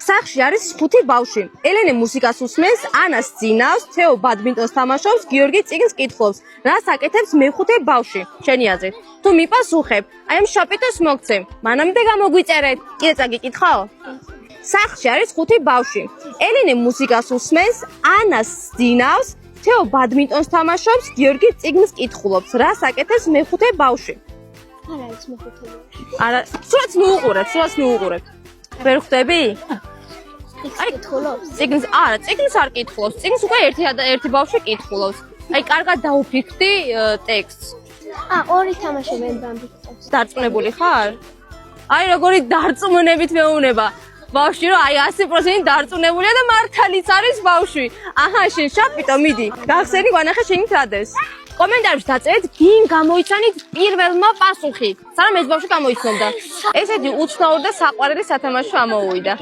სახში არის 5 ბავშვი. ელენე მუსიკას უსმენს, ანა სძინავს, თეო ბადმინტონს თამაშობს, გიორგი წიგნს კითხულობს. რას აკეთებს მეხუთე ბავშვი? შენი აზრით. თუ მიპასუხებ, აი ამ შაპიტოს მოგცე. მანამდე გამოგვიწერეთ. კიდე წაგიკითხავ? სახში არის 5 ბავშვი. ელენე მუსიკას usmens, ანა სძინავს, თეო ბადმინტონს თამაშობს, გიორგი წიგნს კითხულობს. რას აკეთებს მეხუთე ბავშვი? არ არის მეხუთე ბავშვი. არა, სულაც მიუყურებ. ვერ ხვდები? აი, კითხულობს. წიგნს არ კითხულობს. წიგნს უკვე ერთი ბავშვი კითხულობს. აი, კარგად დაუფიქრდი ტექსტს. ორი თამაშობენ ბამბიკს. დარწმუნებული ხარ? აი, როგორი დარწმუნებით მეუნება. ბავშვი რომ აი 100% დარწმუნებულია და მართალიც არის ბავშვი. აჰა, შენ შაპიტო, მიდი. გახსენი, ვანახე შენი თადეს. კომენტარებში დაწერეთ, ვინ გამოიცანით პირველმა პასუხი. სანამ ეს ბავშვი გამოიცნობდა. ესეთი უცნაური და საყვარელი სათამაშო ამოუვიდა.